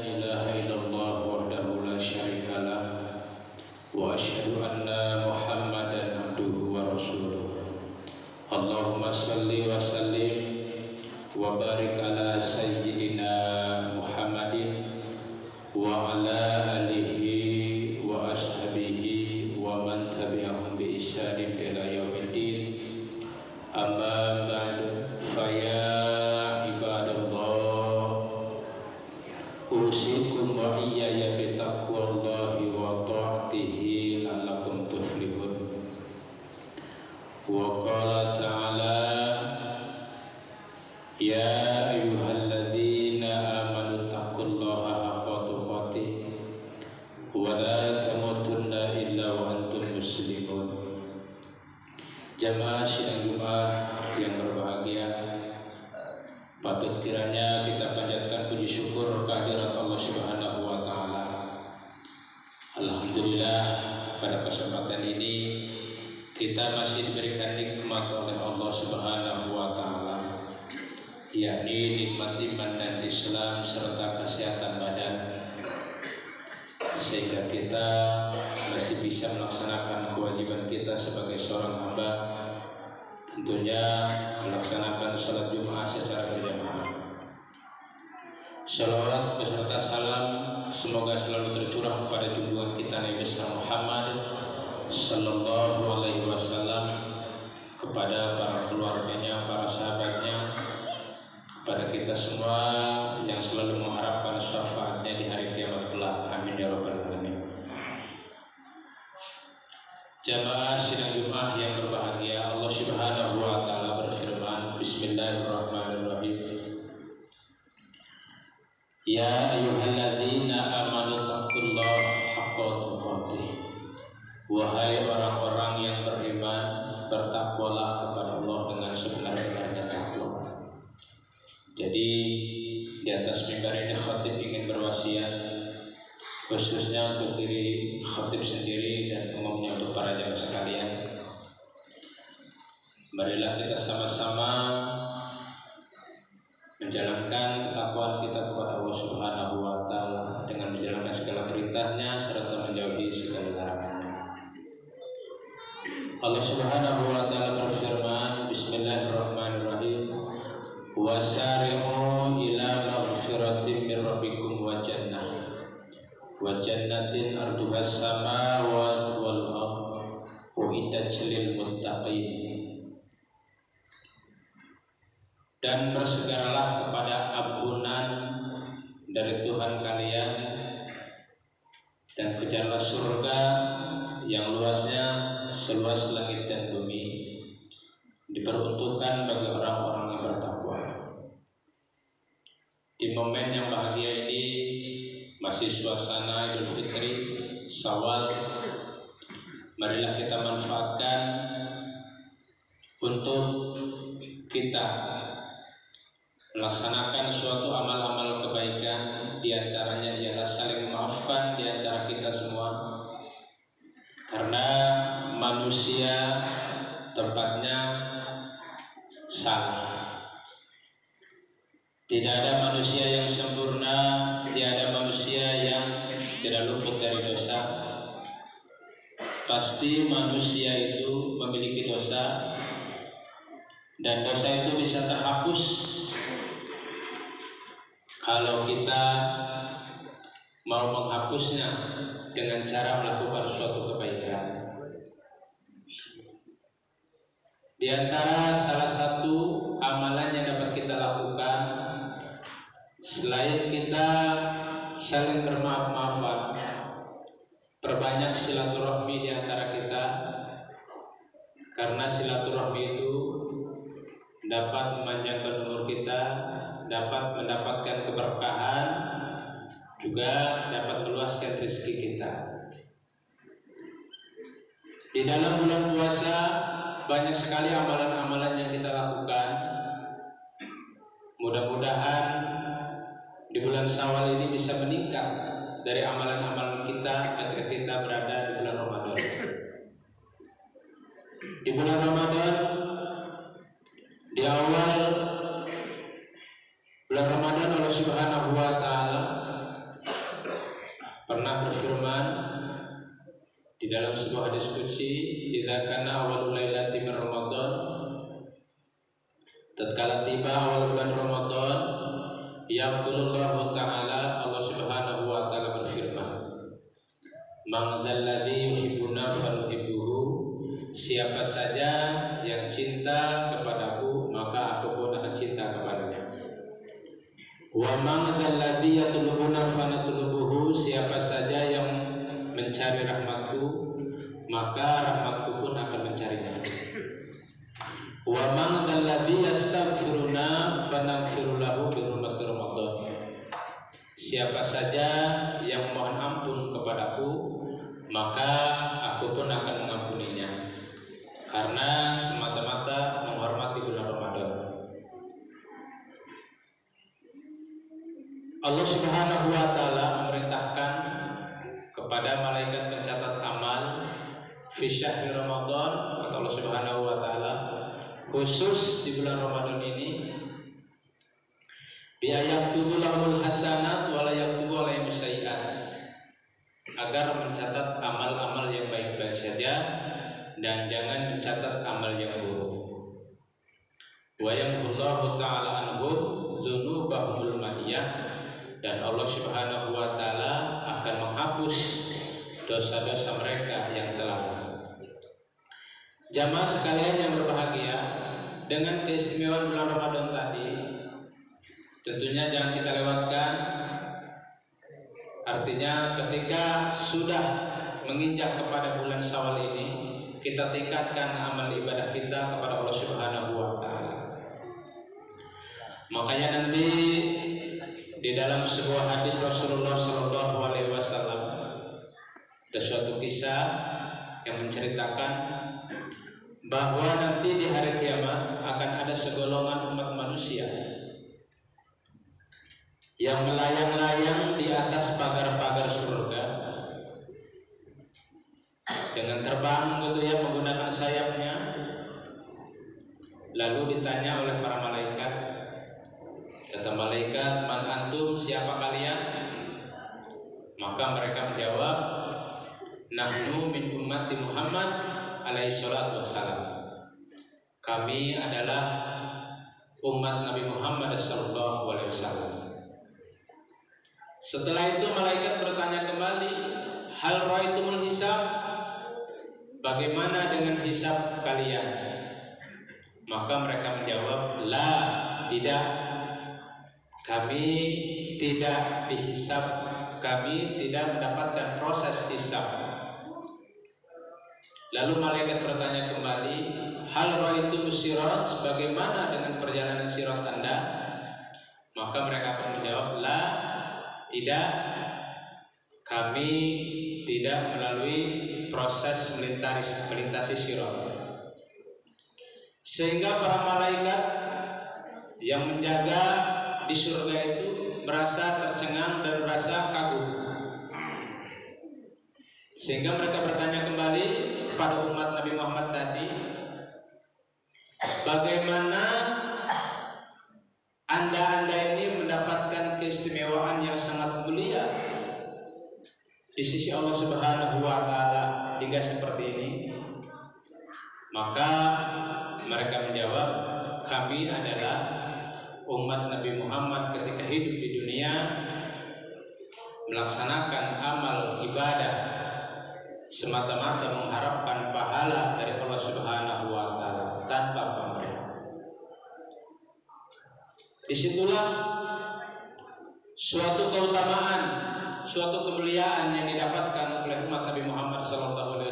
ilaha illallah wahdahu la syarikalah wa asyhadu anna Muhammadan abduhu wa rasuluh. Allahumma salli wa sallim wa barik ala sayyidina Muhammadin wa ala alihi wa ashabihi wa man tabi'ahum bi ihsanin ila yaumiddin. Amma ba'du, fa ya usikum wa iyaya bitaqwallahi wa ta'atihi la'allakum tuflihun. Wa qala ta'ala ya ayyuhalladzina amanu taqullaha haqqa tuqatih wa la tamutunna illa wa antum muslimun. Jamaah sidang Jumat yang berbahagia, patut kiranya kita panjatkan puji syukur kehadirat Allah Subhanahu wa taala. Alhamdulillah, pada kesempatan ini kita masih diberikan nikmat oleh Allah Subhanahu wa taala, yakni nikmat iman dan Islam serta kesehatan badan, sehingga kita masih bisa melaksanakan kewajiban kita sebagai seorang hamba, tentunya melaksanakan salat Jumat secara berjamaah. Salawat beserta salam semoga selalu tercurah kepada junjungan kita Nabi Muhammad sallallahu alaihi wasallam, kepada para keluarganya, para sahabatnya, kepada kita semua yang selalu mengharapkan syafaatnya di hari kiamat kelak. Amin ya rabbal alamin. Jamaah sidang Jumat yang berbahagia, Allah Subhanahu wa taala berfirman, bismillahirrahmanirrahim. Ya ayyuhalladzina amanu taqullaha haqqa tuqatih. Wahai orang-orang yang beriman, bertakwalah kepada Allah dengan sebenar-benarnya takwa. Jadi di atas mimbar ini khatib ingin berwasiat, khususnya untuk diri khatib sendiri dan umumnya untuk para jamaah sekalian. Marilah kita sama-sama menjalankan ketakwaan kita kepada Allah Subhanahu wa taala dengan menjalankan segala perintahnya serta menjauhi segala larangannya. Allah Subhanahu wa taala berfirman, bismillahirrahmanirrahim. Wasari'u ila maghfiratin min rabbikum wa jannatin arduhas samawati wal ardh uiddat lil muttaqin. Dan bersegeralah kepada ampunan dari Tuhan kalian, dan kejarlah surga yang luasnya seluas langit dan bumi, diperuntukkan bagi orang-orang yang bertakwa. Di momen yang bahagia ini, masih suasana Idul Fitri, Syawal, marilah kita manfaatkan untuk kita melaksanakan suatu amal-amal kebaikan. Di antaranya ialah saling memaafkan di antara kita semua, karena manusia tempatnya salah. Tidak ada manusia yang sempurna, tidak ada manusia yang tidak luput dari dosa. Pasti manusia itu memiliki dosa, dan dosa itu bisa terhapus kalau kita mau menghapusnya dengan cara melakukan suatu kebaikan. Di antara salah satu amalan yang dapat kita lakukan, selain kita saling bermaaf-maafan, perbanyak silaturahmi di antara kita, karena silaturahmi itu dapat memanjangkan umur kita, dapat mendapatkan keberkahan, juga dapat meluaskan rezeki kita. Di dalam bulan puasa banyak sekali amalan-amalan yang kita lakukan. Mudah-mudahan di bulan Syawal ini bisa meningkat dari amalan-amalan kita ketika kita berada di bulan Ramadan. Di bulan Ramadan, di awal bulan Ramadan, Allah Subhanahu wa taala dalam sebuah hadis qudsi, idza kana awalul lailati min Ramadan, tatkala tiba awal bulan Ramadan, yaqulullahu ta'ala, Allah Subhanahu wa ta'ala berfirman, man dzalladzi yuhibbuna fanuhibbuhu, siapa saja yang cinta kepadaku maka aku pun akan cinta kepadanya. Wa man dzalladzi yatlubuna fanatlubuhu, siapa saja yang mencari rahmatku maka rahmatku pun akan mencarinya. Wa man dzalladzi yastaghfiruna fanaghfiru lahu bi hurmati Ramadan, siapa saja yang mohon ampun kepadaku maka aku pun akan mengampuninya, karena semata-mata menghormati bulan Ramadan. Allah Subhanahu wa ta'ala memerintahkan kepada malaikat pencatat amal fi syahri Ramadan, kata Allah Subhanahu wa ta'ala, khusus di bulan Ramadan ini, bi ayaktubu lahul hasanat wa la yaktubu alaihim sayyi'at, agar mencatat amal-amal yang baik-baik saja dan jangan mencatat amal yang buruk. Wa yamhullahu ta'ala anhum dzunubahumul madiyah, dan Allah Subhanahu wa ta'ala akan menghapus dosa-dosa mereka yang telah. Jamaah sekalian yang berbahagia, dengan keistimewaan bulan Ramadan tadi tentunya jangan kita lewatkan. Artinya ketika sudah menginjak kepada bulan Syawal ini, kita tingkatkan amal ibadah kita kepada Allah Subhanahu wa ta'ala. Makanya nanti di dalam sebuah hadis Rasulullah Shallallahu alaihi wasallam ada suatu kisah yang menceritakan bahwa nanti di hari kiamat akan ada segolongan umat manusia yang melayang-layang di atas pagar-pagar surga dengan terbang gitu ya, menggunakan sayapnya. Lalu ditanya oleh para malaikat, kata malaikat, man antum, siapa kalian? Maka mereka menjawab, nahnu min ummati Muhammad alaihi salatu wassalam, kami adalah umat Nabi Muhammad sallallahu alaihi wasallam. Setelah itu malaikat bertanya kembali, hal ra'aitumul hisab, bagaimana dengan hisab kalian? Maka mereka menjawab, la, tidak, kami tidak dihisab, kami tidak mendapatkan proses hisab. Lalu malaikat bertanya kembali, hal ra'aitum sirat, bagaimana dengan perjalanan sirat Anda? Maka mereka akan menjawab, la, tidak, kami tidak melalui proses melintasi sirat. Sehingga para malaikat yang menjaga di surga itu merasa tercengang dan merasa kagum. Sehingga mereka bertanya kembali kepada umat Nabi Muhammad tadi, bagaimana Anda ini mendapatkan keistimewaan yang sangat mulia di sisi Allah Subhanahu wa ta'ala hingga seperti ini? Maka mereka menjawab, kami adalah umat Nabi Muhammad ketika hidup di dunia melaksanakan amal ibadah semata-mata mengharapkan pahala dari Allah Subhanahu wa ta'ala tanpa pamrih. Disitulah suatu keutamaan, suatu kemuliaan yang didapatkan oleh umat Nabi Muhammad SAW.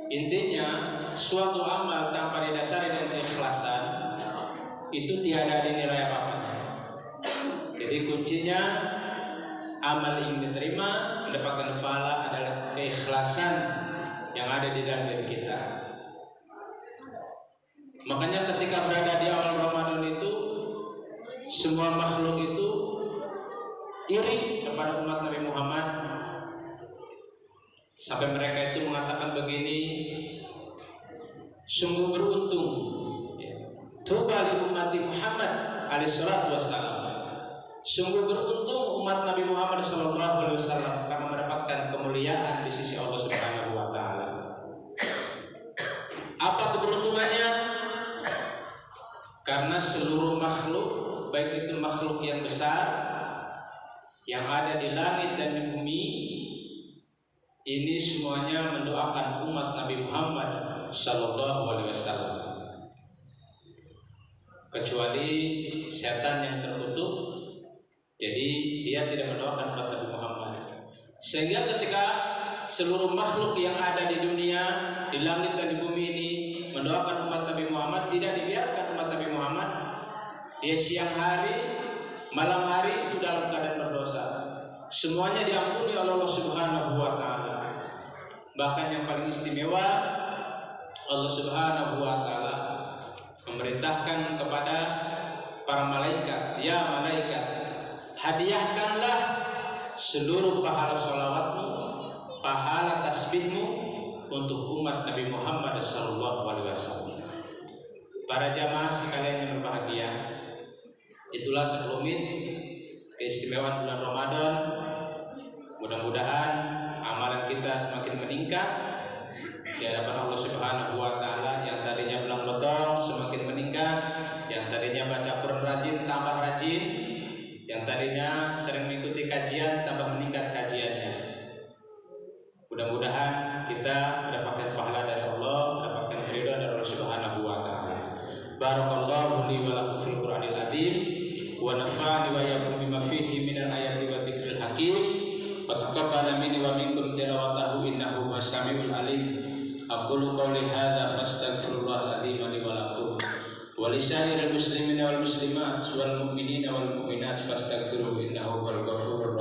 Intinya, suatu amal tanpa didasari dengan keikhlasan itu tiada dinilai apa-apa. Jadi kuncinya amal yang diterima mendapatkan pahala adalah keikhlasan yang ada di dalam diri kita. Makanya ketika berada di awal Ramadan itu, semua makhluk itu iri kepada umat Nabi Muhammad, sampai mereka itu mengatakan begini, sungguh beruntung tuba li ummati Muhammad alaihi salatu wassalam, sungguh beruntung umat Nabi Muhammad sallallahu alaihi wasallam karena mendapatkan kemuliaan di sisi Allah Subhanahu Karena seluruh makhluk, baik itu makhluk yang besar yang ada di langit dan di bumi, ini semuanya mendoakan umat Nabi Muhammad sallallahu alaihi wasallam. Kecuali setan yang terkutuk, jadi dia tidak mendoakan umat Nabi Muhammad. Sehingga ketika seluruh makhluk yang ada di dunia, di langit dan di bumi ini mendoakan umat Nabi Muhammad, tidak dibiarkan umat Nabi Muhammad dia siang hari, malam hari itu dalam keadaan berdosa. Semuanya diampuni oleh Allah Subhanahu wa taala. Bahkan yang paling istimewa, Allah Subhanahu wa taala memerintahkan kepada para malaikat, ya malaikat, hadiahkanlah seluruh pahala sholawatmu, pahala tasbihmu untuk umat Nabi Muhammad SAW. Para jamaah sekalian yang berbahagia, itulah sekelumit keistimewaan bulan Ramadan. Mudah-mudahan amalan kita semakin meningkat di hadapan Allah Subhanahu wa taala. Yang tadinya belang botong semakin meningkat, yang tadinya baca Quran rajin tambah rajin, yang tadinya sering mengikuti kajian tambah meningkat kajiannya. Mudah-mudahan kita mendapatkan pahala dari Allah, mendapatkan keridhaan dari Allah Subhanahu wa taala. Barakallahu li wa lakum fil Qur'anil azim wa nafa'ani wa iyyakum bima fihi minal ayati wa dzikril hakim. Wa taqabbal minni wa minkum tilawatahu innahu was-sami'ul alim. Aqulu qawli hadza fastaghfirullahal azim li wa lakum wa lisa'iril muslimina wal muslimat wal mu'minina wal mu'minat fastaghfiruhu innahu huwal ghafurur